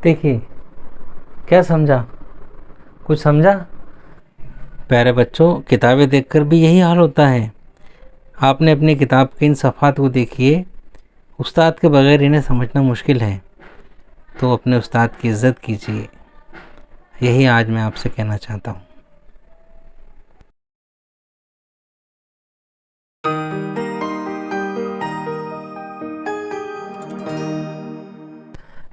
देखिए, क्या समझा? कुछ समझा? प्यारे बच्चों, किताबें देखकर भी यही हाल होता है। आपने अपनी किताब के इन सफ़ात को देखिए। उस्ताद के बगैर इन्हें समझना मुश्किल है, तो अपने उस्ताद की इज़्ज़त कीजिए। यही आज मैं आपसे कहना चाहता हूँ।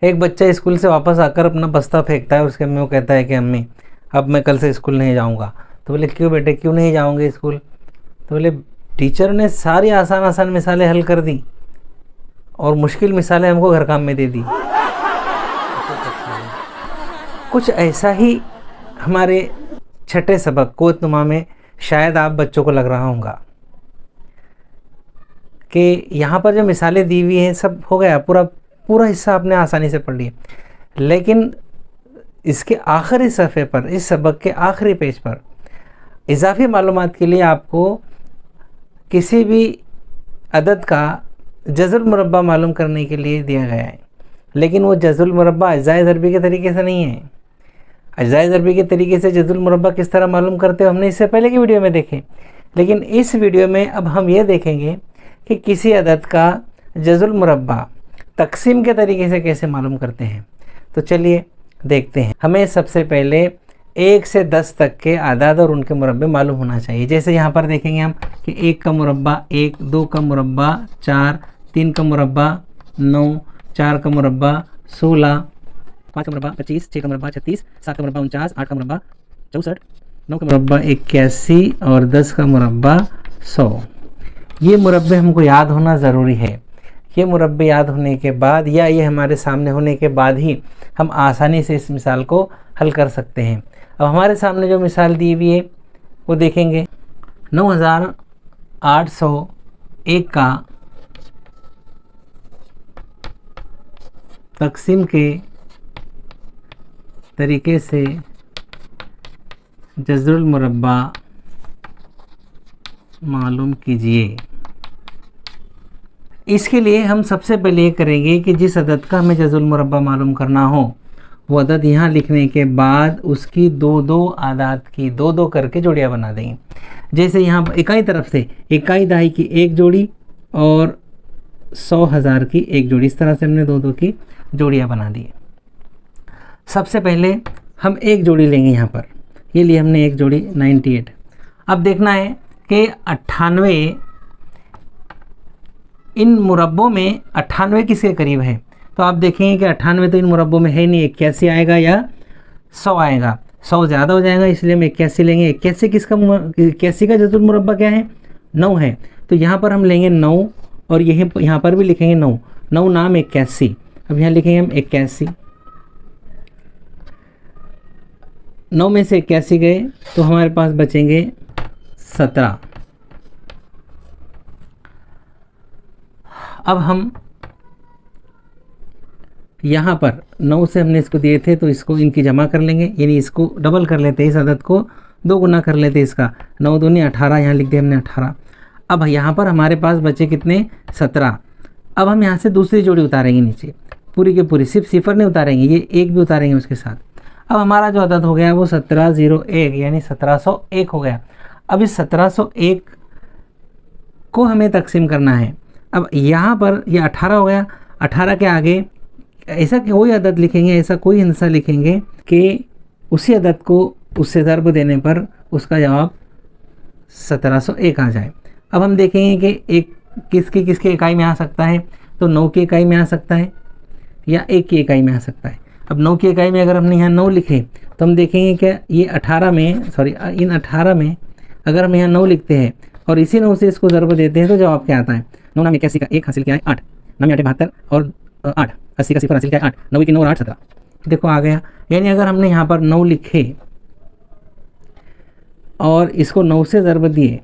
एक बच्चा स्कूल से वापस आकर अपना बस्ता फेंकता है और उसके अम्मी को कहता है कि अम्मी, अब मैं कल से स्कूल नहीं जाऊँगा। तो बोले, क्यों बेटे, क्यों नहीं जाओगे स्कूल? तो बोले, टीचर ने सारी आसान आसान मिसालें हल कर दी और मुश्किल मिसालें हमको घर काम में दे दी। कुछ ऐसा ही हमारे छठे सबक कोतनुमा में शायद आप बच्चों को लग रहा होगा कि यहाँ पर जो मिसालें दी हुई हैं सब हो गया, पूरा हिस्सा आपने आसानी से पढ़ लिया, लेकिन इसके आखिरी सफ़े पर, इस सबक के आखिरी पेज पर इजाफी मालूमात के लिए आपको किसी भी अदद का जज़ुल मुरब्बा मालूम करने के लिए दिया गया है। लेकिन वो जज़ुल मुरब्बा अज्जाए ज़रबी के तरीके से नहीं है। अज्जाए ज़रबी के तरीके से जज़ुल मुरब्बा किस तरह मालूम करते हो हमने इससे पहले की वीडियो में देखे, लेकिन इस वीडियो में अब हम ये देखेंगे कि किसी अदद का जज़ुल मुरब्बा तकसीम के तरीके से कैसे मालूम करते हैं। तो चलिए देखते हैं। हमें सबसे पहले 1 से 10 तक के आदाद और उनके मुरब्बे मालूम होना चाहिए। जैसे यहाँ पर देखेंगे हम कि 1 का मुरब्बा 1, 2 का मुरब्बा 4, 3 का मुरब्बा 9, 4 का मुरब्बा 16, 5 का मुरब्बा 25, 6 का मुरब्बा 36, 7 का मुरब्बा 49, 8 का मुरब्बा 64, 9 का मुरब्बा 81 और 10 का मुरब्बा 100। ये मुरब्बे हमको याद होना ज़रूरी है। ये मुरब्बे याद होने के बाद या ये हमारे सामने होने के बाद ही हम आसानी से इस मिसाल को हल कर सकते हैं। अब हमारे सामने जो मिसाल दी हुई है वो देखेंगे। 9801 का तकसीम के तरीके से जज़ुल मुरब्बा मालूम कीजिए। इसके लिए हम सबसे पहले ये करेंगे कि जिस अदद का हमें जज़ुल मुरब्बा मालूम करना हो वो अदद यहाँ लिखने के बाद उसकी 2-2 आदाद की 2-2 करके जोड़ियाँ बना देंगे। जैसे यहाँ इकाई तरफ से इकाई दहाई की एक जोड़ी और 100,000 की एक जोड़ी, इस तरह से हमने 2-2 की जोड़ियाँ बना दी। सबसे पहले हम एक जोड़ी लेंगे। यहाँ पर ये लिए हमने एक जोड़ी 98। अब देखना है कि 98 इन मुरब्बों में 98 किसके करीब है। तो आप देखेंगे कि 98 तो इन मुरब्बों में है नहीं। 81 आएगा या 100 आएगा। 100 ज़्यादा हो जाएगा, इसलिए हम 81 लेंगे। 81 का जज़ुल मुरब्बा क्या है? 9 है। तो यहाँ पर हम लेंगे 9 और यहाँ पर भी लिखेंगे 9। 9 नाम 81। अब यहाँ लिखेंगे हम 81। 9 में से 81 गए तो हमारे पास बचेंगे 17। अब हम यहाँ पर 9 से हमने इसको दिए थे तो इसको इनकी जमा कर लेंगे, यानी इसको डबल कर लेते हैं, इस अदद को 2 गुना कर लेते हैं इसका। 9 दूनी 18, यहाँ लिख दिया हमने 18। अब यहाँ पर हमारे पास बचे कितने? 17। अब हम यहाँ से दूसरी जोड़ी उतारेंगे नीचे, पूरी की पूरी, सिर्फ सिफर नहीं उतारेंगे, ये एक भी उतारेंगे उसके साथ। अब हमारा जो अदद हो गया वो 1701 यानी 1701 हो गया। अब इस 1701 को हमें तकसीम करना है। अब यहाँ पर ये 18 हो गया। 18 के आगे ऐसा कोई अदद लिखेंगे, ऐसा कोई हिस्सा लिखेंगे कि उसी अदद को उससे ज़र्ब देने पर उसका जवाब 1701 आ जाए। अब हम देखेंगे कि एक किसके इकाई में आ सकता है। तो 9 की इकाई में आ सकता है या 1 की इकाई में आ सकता है। अब 9 की इकाई में अगर हमने यहाँ 9 लिखे तो हम देखेंगे कि ये 18 में इन 18 में अगर हम यहाँ 9 लिखते हैं और इसी 9 से इसको ज़र्ब देते हैं तो जवाब क्या आता है? 9 नाम 81 का 1 हासिल किया है 8, 9 8 72 और 8, 80 का 0 हासिल किया है 8, 9 की 9 और 8 17। देखो आ गया। यानी अगर हमने यहाँ पर 9 लिखे और इसको 9 से ज़र्ब दिए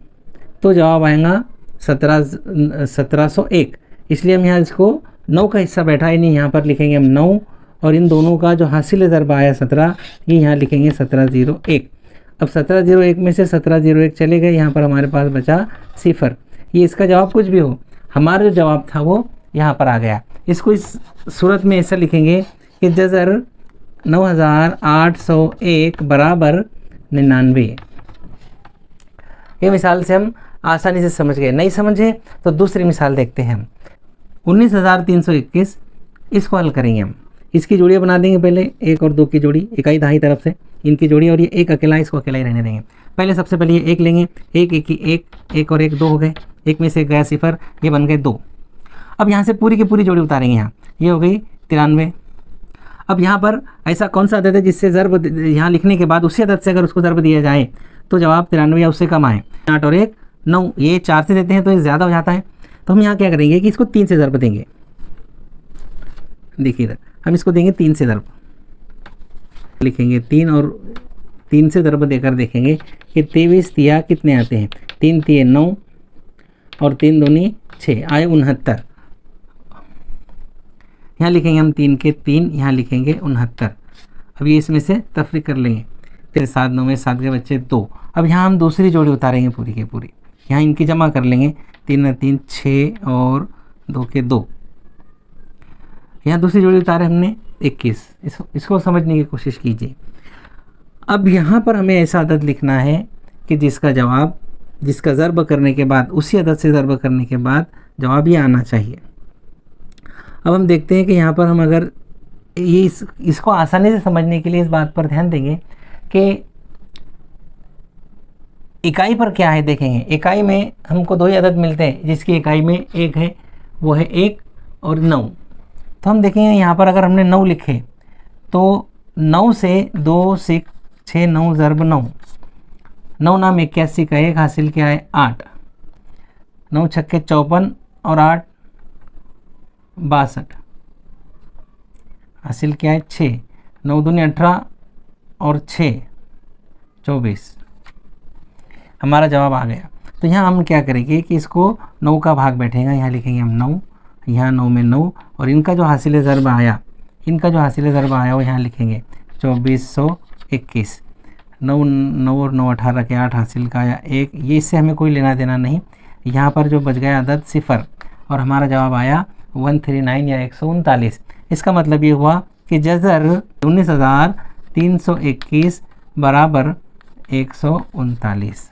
तो जवाब आएगा 1701। इसलिए हम यहाँ इसको 9 का हिस्सा बैठा है, नहीं यहाँ पर लिखेंगे हम 9 और इन दोनों का जो हासिल ज़र्ब आया 17 ये यहाँ लिखेंगे 1701। अब 1701 में से 1701 चले गए, यहाँ पर हमारे पास बचा 0। ये इसका जवाब कुछ भी हो, हमारा जो जवाब था वो यहाँ पर आ गया। इसको इस सूरत में ऐसा लिखेंगे कि जज़र 9801 बराबर 99। ये मिसाल से हम आसानी से समझ गए। नहीं समझे तो दूसरी मिसाल देखते हैं हम। 19321 इसको हल करेंगे हम। इसकी जोड़ियाँ बना देंगे पहले, 1 और 2 की जोड़ी, इकाई दाई तरफ से इनकी जोड़ी, और ये एक अकेला, इसको अकेला ही रहने देंगे। पहले सबसे पहले ये 1 लेंगे, 1 1 की 1, 1 और 1 2 हो गए, 1 में से गया 0, ये बन गए 2। अब यहाँ से पूरी की पूरी जोड़ी उतारेंगे। यहाँ ये हो गई 93। अब यहाँ पर ऐसा कौन सा अदद है जिससे ज़र्ब यहाँ लिखने के बाद उसी अदद से अगर उसको ज़र्ब दिया जाए तो जवाब 93 या उससे कम आए। 8 और 1 9, ये 4 से देते हैं तो ये ज़्यादा हो जाता है। तो हम यहाँ क्या करेंगे कि इसको 3 से ज़र्ब देंगे। देखिए इधर हम इसको देंगे 3 से ज़र्ब, लिखेंगे 3 और 3 से ज़र्ब देकर देखेंगे कि 23 तिया कितने आते हैं। 3 तिये 9 और 3 दूनी 6, आए 69। यहाँ लिखेंगे हम 3 के 3, यहाँ लिखेंगे 69। अब ये इसमें से तफरीक कर लेंगे, 3 7 9 में 7 के बच्चे 2। अब यहाँ हम दूसरी जोड़ी उतारेंगे पूरी की पूरी, यहाँ इनकी जमा कर लेंगे, 3 3 6 और 2 के 2। यहाँ दूसरी जोड़ी उतारे हमने 21। इसको समझने की कोशिश कीजिए। अब यहाँ पर हमें ऐसा अदद लिखना है कि जिसका जवाब, जिसका ज़र्ब करने के बाद उसी अदद से ज़र्ब करने के बाद जवाब ये आना चाहिए। अब हम देखते हैं कि यहाँ पर हम अगर ये इसको आसानी से समझने के लिए इस बात पर ध्यान देंगे कि इकाई पर क्या है। देखेंगे इकाई में हमको 2 ही अदद मिलते हैं, जिसकी इकाई में 1 है, वो है 1 और 9। तो हम देखेंगे यहाँ पर अगर हमने 9 लिखे तो 9 से 2 6 6 9 ज़र्ब 9, 9 नाम 81 का 1 हासिल क्या है 8, 9 छक्के 54 और 8 62 हासिल क्या है 6, 9 दूनी 18 और 6 24। हमारा जवाब आ गया। तो यहाँ हम क्या करेंगे कि इसको 9 का भाग बैठेगा, यहाँ लिखेंगे हम 9, यहाँ 9 में 9, और इनका जो हासिल ज़र्ब आया, इनका जो हासिल ज़र्ब आया वो यहाँ लिखेंगे 2421। 9 9 और 9 18 के 8 हासिल का आया 1। ये इससे हमें कोई लेना देना नहीं। यहाँ पर जो बच गया अदद 0, और हमारा जवाब आया 139 या 139। इसका मतलब ये हुआ कि जज़र 19321 बराबर 139।